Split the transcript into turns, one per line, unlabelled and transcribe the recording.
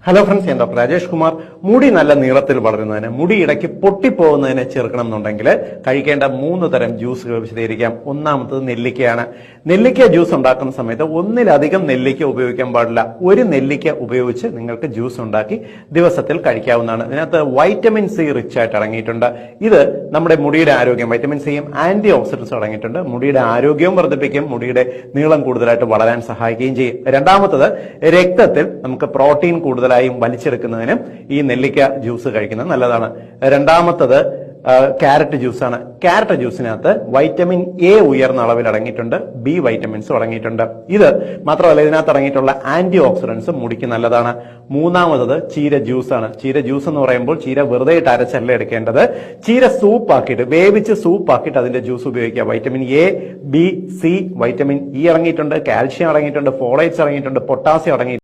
Hello friends, ഞാൻ doctor Rajesh Kumar. മുടി നല്ല നീളത്തിൽ വളരുന്നതിന്, മുടി ഇടയ്ക്ക് പൊട്ടിപ്പോകുന്നതിനെ ചെറുക്കണം എന്നുണ്ടെങ്കിൽ കഴിക്കേണ്ട 3 തരം ജ്യൂസുകൾ വിശദീകരിക്കാം. ഒന്നാമത്തത് നെല്ലിക്കയാണ്. നെല്ലിക്ക ജ്യൂസ് ഉണ്ടാക്കുന്ന സമയത്ത് ഒന്നിലധികം നെല്ലിക്ക ഉപയോഗിക്കാൻ പാടില്ല. ഒരു നെല്ലിക്ക ഉപയോഗിച്ച് നിങ്ങൾക്ക് ജ്യൂസ് ഉണ്ടാക്കി ദിവസത്തിൽ കഴിക്കാവുന്നതാണ്. ഇതിനകത്ത് വൈറ്റമിൻ സി റിച്ച് ആയിട്ട് അടങ്ങിയിട്ടുണ്ട്. ഇത് നമ്മുടെ മുടിയുടെ ആരോഗ്യം, വൈറ്റമിൻ സിയും ആന്റി ഓക്സിഡൻസും അടങ്ങിയിട്ടുണ്ട്. മുടിയുടെ ആരോഗ്യവും വർദ്ധിപ്പിക്കും, മുടിയുടെ നീളം കൂടുതലായിട്ട് വളരാൻ സഹായിക്കുകയും ചെയ്യും. രണ്ടാമത്തത്, രക്തത്തിൽ നമുക്ക് പ്രോട്ടീൻ കൂടുതലായും വലിച്ചെടുക്കുന്നതിനും ഈ നെല്ലിക്ക ജ്യൂസ് കഴിക്കുന്നത് നല്ലതാണ്. രണ്ടാമത്തത് ക്യാരറ്റ് ജ്യൂസാണ്. ക്യാരറ്റ് ജ്യൂസിനകത്ത് വൈറ്റമിൻ എ ഉയർന്ന അളവിൽ അടങ്ങിയിട്ടുണ്ട്, ബി വൈറ്റമിൻസും അടങ്ങിയിട്ടുണ്ട്. ഇത് മാത്രമല്ല, ഇതിനകത്ത് അടങ്ങിയിട്ടുള്ള ആന്റി ഓക്സിഡൻസും മുടിക്ക് നല്ലതാണ്. മൂന്നാമത്തത് ചീര ജ്യൂസാണ്. ചീര ജ്യൂസ് എന്ന് പറയുമ്പോൾ ചീര വെറുതെ ഇട്ട് അരച്ചല്ല എടുക്കേണ്ടത്. ചീര സൂപ്പാക്കിയിട്ട്, വേവിച്ച് സൂപ്പാക്കിയിട്ട് അതിന്റെ ജ്യൂസ് ഉപയോഗിക്കുക. Vitamin A, B, C, vitamin E അടങ്ങിയിട്ടുണ്ട്, കാൽഷ്യം അടങ്ങിയിട്ടുണ്ട്, ഫോളേറ്റ്സ് അടങ്ങിയിട്ടുണ്ട്, പൊട്ടാസ്യം അടങ്ങിയിട്ടുണ്ട്.